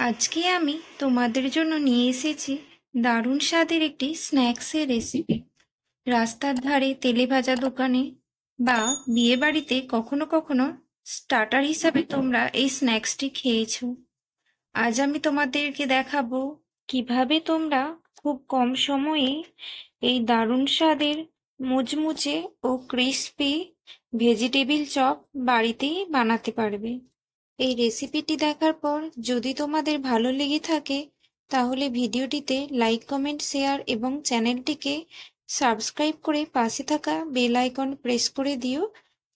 আজকে আমি তোমাদের জন্য নিয়ে এসেছি দারুণ স্বাদের একটি স্ন্যাক্সের রেসিপি। রাস্তার ধারে তেলে ভাজা দোকানে বা বিয়ে বাড়িতে কখনো কখনো স্টার্টার হিসাবে তোমরা এই স্ন্যাক্সটি খেয়েছো। আজ আমি তোমাদেরকে দেখাবো কিভাবে তোমরা খুব কম সময়ে এই দারুণ স্বাদের মুচমুচে ও ক্রিস্পি ভেজিটেবিল চপ বাড়িতেই বানাতে পারবে। এই রেসিপিটি দেখার পর যদি তোমাদের ভালো লেগে থাকে তাহলে ভিডিওটিতে লাইক, কমেন্ট, শেয়ার এবং চ্যানেলটিকে সাবস্ক্রাইব করে পাশে থাকা বেল আইকন প্রেস করে দিও,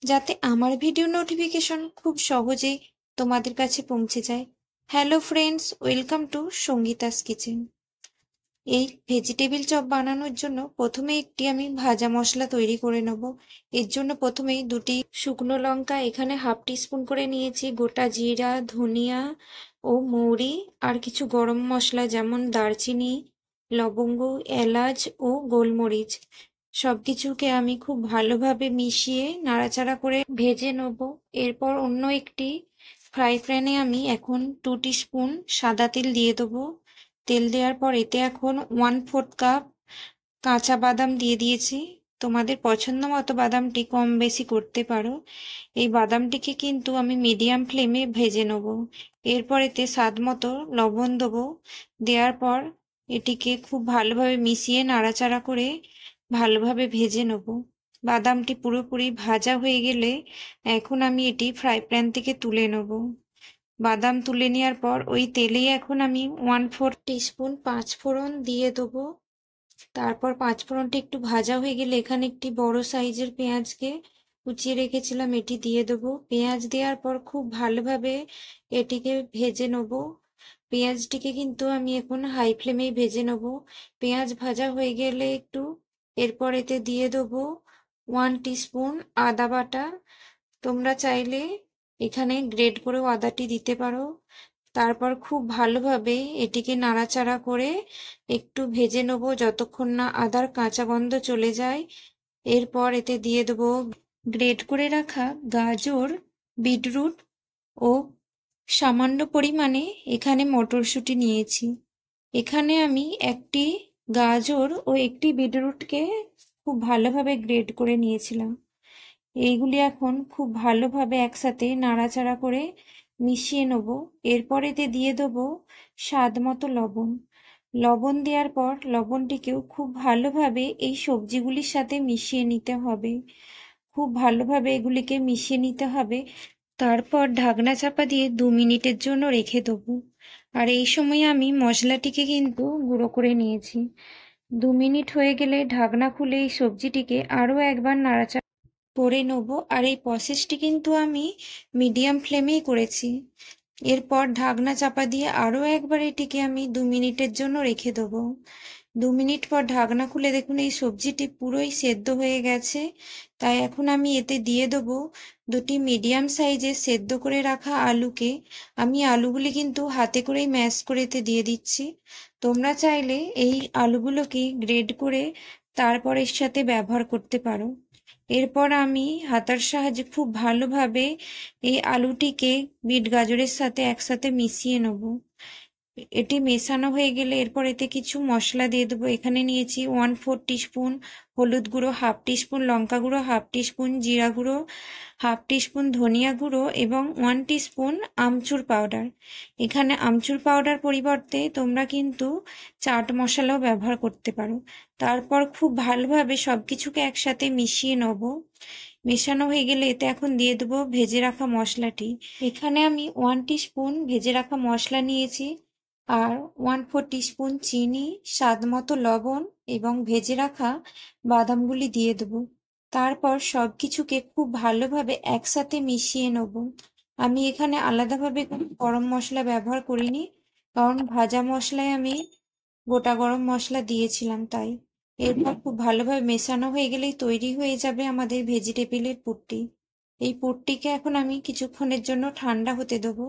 যাতে আমার ভিডিও নোটিফিকেশন খুব সহজেই তোমাদের কাছে পৌঁছে যায়। Hello friends, welcome to Sangeeta's kitchen. এই ভেজিটেবিল চপ বানানোর জন্য প্রথমে আমি ভাজা মশলা তৈরি করে নেব। এর জন্য প্রথমেই দুটি শুকনো লঙ্কা এখানে হাফ টিস্পুন করে নিয়েছি, গোটা জিরা, ধনিয়া ও মৌরি, আর কিছু গরম মশলা যেমন দারচিনি, লবঙ্গ, এলাচ ও গোলমরিচ। সবকিছুকে আমি খুব ভালোভাবে মিশিয়ে নাড়াচাড়া করে ভেজে নেব। এরপর অন্য একটি ফ্রাই প্যানে আমি এখন 2 টিস্পুন সাদা তেল দিয়ে দেবো। তেল দেওয়ার পর এতে এখন 1/4 কাপ কাঁচা বাদাম দিয়ে দিয়েছি। তোমাদের পছন্দ মতো বাদামটি কম বেশি করতে পারো। এই বাদামটিকে কিন্তু আমি মিডিয়াম ফ্লেমে ভেজে নেব। এরপর এতে স্বাদ মতো লবণ দেবো। দেওয়ার পর এটিকে খুব ভালোভাবে মিশিয়ে নাড়াচাড়া করে ভালোভাবে ভেজে নেব। বাদামটি পুরোপুরি ভাজা হয়ে গেলে এখন আমি এটি ফ্রাই প্যান থেকে তুলে নেব। বাদাম তুলে নেওয়ার পর ওই তেলেই এখন আমি 1/4 টিস্পুন পাঁচফোড়ন দিয়ে দেবো। তারপর পাঁচফোড়নটা একটু ভাজা হয়ে গেলে এখানে একটি বড় সাইজের পেঁয়াজকে কুচিয়ে রেখেছিলাম, এটি দিয়ে দেবো। পেঁয়াজ দেওয়ার পর খুব ভালোভাবে এটিকে ভেজে নেব। পেঁয়াজটিকে কিন্তু আমি এখন হাই ফ্লেমেই ভেজে নেব। পেঁয়াজ ভাজা হয়ে গেলে এরপর এতে দিয়ে দেবো 1 টিস্পুন আদা বাটা। তোমরা চাইলে এখানে গ্রেট করেও আদাটি দিতে পারো। তারপর খুব ভালোভাবে এটিকে নাড়াচাড়া করে একটু ভেজে নেব যতক্ষণ না আদার কাঁচা গন্ধ চলে যায়। এরপর এতে দিয়ে দেবো গ্রেট করে রাখা গাজর, বিটরুট ও সামান্য পরিমাণে এখানে মটরশুঁটি নিয়েছি। এখানে আমি একটি গাজর ও একটি বিটরুটকে খুব ভালোভাবে গ্রেট করে নিয়েছিলাম। এইগুলি এখন খুব ভালোভাবে একসাথে নাড়াচাড়া করে মিশিয়ে নেব। এরপর এতে দিয়ে দেবো স্বাদ মতো লবণ। লবণ দেওয়ার পর লবণটিকেও খুব ভালোভাবে এই সবজিগুলির সাথে মিশিয়ে নিতে হবে। খুব ভালোভাবে এগুলিকে মিশিয়ে নিতে হবে। তারপর ঢাকনা চাপা দিয়ে 2 মিনিটের জন্য রেখে দেবো। আর এই সময় আমি মশলাটিকে কিন্তু গুঁড়ো করে নিয়েছি। 2 মিনিট হয়ে গেলে ঢাকনা খুলে এই সবজিটিকে আরও একবার নাড়াচাড়া করে নেব। আর এই প্রসেসটি কিন্তু আমি মিডিয়াম ফ্লেমেই করেছি। এরপর ঢাকনা চাপা দিয়ে আরও একবার এটিকে আমি 2 মিনিটের জন্য রেখে দেবো। 2 মিনিট পর ঢাকনা খুলে দেখুন এই সবজিটি পুরোই সেদ্ধ হয়ে গেছে। তাই এখন আমি এতে দিয়ে দেবো দুটি মিডিয়াম সাইজের সেদ্ধ করে রাখা আলুকে। আমি আলুগুলি কিন্তু হাতে করেই ম্যাশ করে এতে দিয়ে দিচ্ছি। তোমরা চাইলে এই আলুগুলোকে গ্রেড করে তারপর এর সাথে ব্যবহার করতে পারো। এরপর আমি হাতার সাহায্যে খুব ভালোভাবে এই আলুটিকে বিট গাজরের সাথে একসাথে মিশিয়ে নেব। এটি মেশানো হয়ে গেলে এরপর এতে কিছু মশলা দিয়ে দেবো। এখানে নিয়েছি 1/4 টিস্পুন হলুদ গুঁড়ো, হাফ টিস্পুন লঙ্কা গুঁড়ো, হাফ টিস্পুন জিরা গুঁড়ো, হাফ টিস্পুন ধনিয়া গুঁড়ো এবং 1 টিস্পুন আমচুর পাউডার। এখানে আমচুর পাউডার পরিবর্তে তোমরা কিন্তু চাট মশলাও ব্যবহার করতে পারো। তারপর খুব ভালোভাবে সব কিছুকে একসাথে মিশিয়ে নেব। মেশানো হয়ে গেলে এতে এখন দিয়ে দেবো ভেজে রাখা মশলাটি। এখানে আমি 1 টিস্পুন ভেজে রাখা মশলা নিয়েছি, আর 1/4 টিস্পুন চিনি, স্বাদ মতো লবণ এবং ভেজে রাখা বাদামগুলি দিয়ে দেবো। তারপর সব কিছুকে খুব ভালোভাবে একসাথে মিশিয়ে নেব। আমি এখানে আলাদাভাবে কোনো গরম মশলা ব্যবহার করিনি, কারণ ভাজা মশলায় আমি গোটা গরম মশলা দিয়েছিলাম তাই। এরপর খুব ভালোভাবে মেশানো হয়ে গেলেই তৈরি হয়ে যাবে আমাদের ভেজিটেবিলের পুরটি। এই পুরটিকে এখন আমি কিছুক্ষণের জন্য ঠান্ডা হতে দেবো।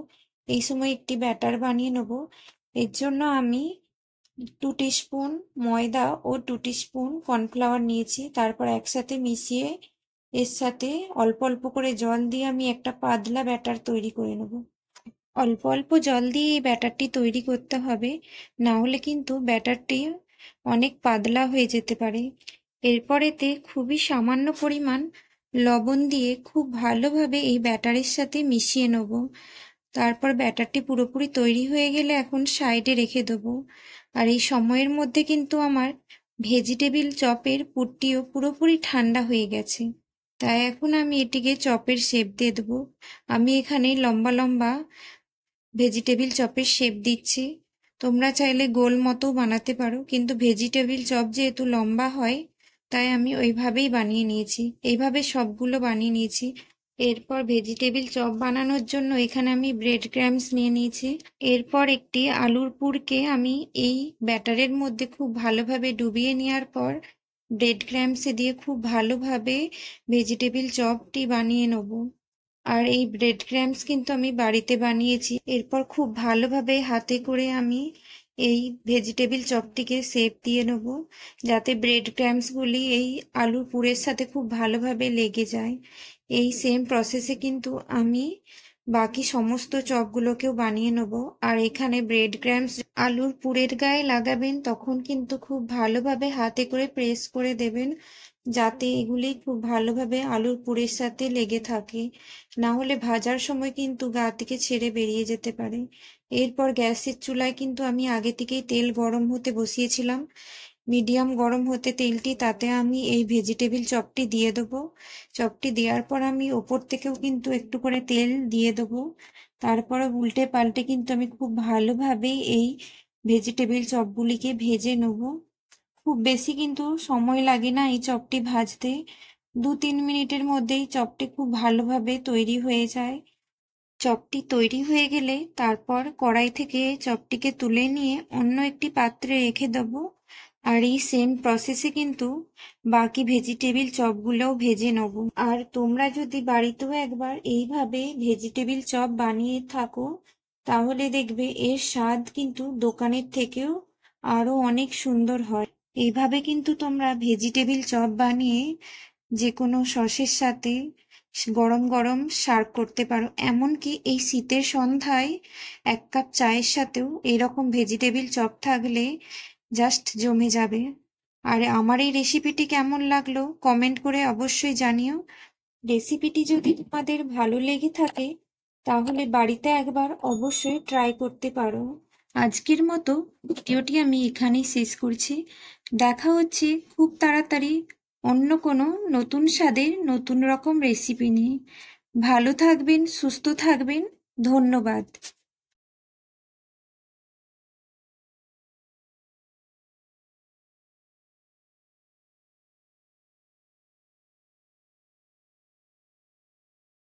এই সময় একটি ব্যাটার বানিয়ে নেব। এর জন্য আমি 2 টিস্পুন ময়দা ও 2 টিস্পুন কর্নফ্লাওয়ার নিয়েছি। তারপর একসাথে মিশিয়ে এর সাথে অল্প অল্প করে জল দিয়ে আমি একটা পাতলা ব্যাটার তৈরি করে নেব। অল্প অল্প জল দিয়ে এই ব্যাটারটি তৈরি করতে হবে, না হলে কিন্তু ব্যাটারটি অনেক পাতলা হয়ে যেতে পারে। এরপর এতে খুবই সামান্য পরিমাণ লবণ দিয়ে খুব ভালোভাবে এই ব্যাটারের সাথে মিশিয়ে নেব। তারপর ব্যাটারটি পুরোপুরি তৈরি হয়ে গেলে এখন সাইডে রেখে দেবো। আর এই সময়ের মধ্যে কিন্তু আমার ভেজিটেবিল চপের পুরটিও পুরোপুরি ঠান্ডা হয়ে গেছে, তাই এখন আমি এটিকে চপের শেপ দিয়ে দেবো। আমি এখানে লম্বা লম্বা ভেজিটেবিল চপের শেপ দিচ্ছি। তোমরা চাইলে গোল মতো বানাতে পারো, কিন্তু ভেজিটেবিল চপ যেহেতু লম্বা হয় তাই আমি ওইভাবেই বানিয়ে নিয়েছি। এইভাবে সবগুলো বানিয়ে নিয়েছি। এরপর ভেজিটেবিল চপ বানানোর জন্য এখানে আমি ব্রেড ক্রাম্বস নিয়ে নিয়েছি। এরপর একটি আলুর পুরকে আমি এই ব্যাটারের মধ্যে খুব ভালোভাবে ডুবিয়ে নেওয়ার পর ব্রেড ক্রাম্বসে দিয়ে খুব ভালোভাবে ভেজিটেবিল চপটি বানিয়ে নেব। আর এই ব্রেড ক্রাম্বস কিন্তু আমি বাড়িতে বানিয়েছি। এরপর খুব ভালোভাবে হাতে করে আমি এই ভেজিটেবিল চপটিকে শেপ দিয়ে নেব, যাতে ব্রেড ক্রাম্বসগুলি এই আলুর পুরের সাথে খুব ভালোভাবে লেগে যায়। এই সেম প্রসেসে কিন্তু আমি বাকি সমস্ত চপগুলোকেও বানিয়ে নেব। আর এখানে ব্রেড ক্রাম্বস আলুর পুরের গায়ে লাগাবেন তখন কিন্তু খুব ভালোভাবে হাতে করে প্রেস করে দেবেন, যাতে এগুলি খুব ভালোভাবে আলুর পুরের সাথে লেগে থাকে, না হলে ভাজার সময় কিন্তু গা থেকে ছেড়ে বেরিয়ে যেতে পারে। এরপর গ্যাসের চুলায় কিন্তু আমি আগে থেকেই তেল গরম হতে বসিয়েছিলাম। মিডিয়াম গরম হতে তেলটি, তাতে আমি এই ভেজিটেবিল চপটি দিয়ে দেবো। চপটি দেওয়ার পর আমি ওপর থেকেও কিন্তু একটু করে তেল দিয়ে দেবো। তারপরে উল্টে পাল্টে কিন্তু আমি খুব ভালোভাবে এই ভেজিটেবিল চপগুলিকে ভেজে নেব। খুব বেশি কিন্তু সময় লাগে না এই চপটি ভাজতে, 2-3 মিনিটের মধ্যেই চপটি খুব ভালোভাবে তৈরি হয়ে যায়। চপটি তৈরি হয়ে গেলে তারপর কড়াই থেকে চপটিকে তুলে নিয়ে অন্য একটি পাত্রে রেখে দেবো। আর এই সেম প্রসেসে কিন্তু বাকি ভেজিটেবিল চপগুলোও ভেজে নেব। আর তোমরা যদি বাড়িতেও একবার এইভাবে ভেজিটেবিল চপ বানিয়ে থাকো, তাহলে দেখবে এর স্বাদ কিন্তু দোকানের থেকেও আরো অনেক সুন্দর হয়। এইভাবে কিন্তু তোমরা ভেজিটেবিল চপ বানিয়ে যে কোনো সসের সাথে গরম গরম সার্ভ করতে পারো। এমনকি এই শীতের সন্ধ্যায় 1 কাপ চায়ের সাথেও এরকম ভেজিটেবিল চপ থাকলে জাস্ট জমে যাবে। আর আমার এই রেসিপিটি কেমন লাগলো কমেন্ট করে অবশ্যই জানিও। রেসিপিটি যদি তোমাদের ভালো লেগে থাকে তাহলে বাড়িতে একবার অবশ্যই ট্রাই করতে পারো। আজকের মতো ভিডিওটি আমি এখানেই শেষ করছি। দেখা হচ্ছে খুব তাড়াতাড়ি অন্য কোনো নতুন স্বাদের নতুন রকম রেসিপি নিয়ে। ভালো থাকবেন, সুস্থ থাকবেন। ধন্যবাদ।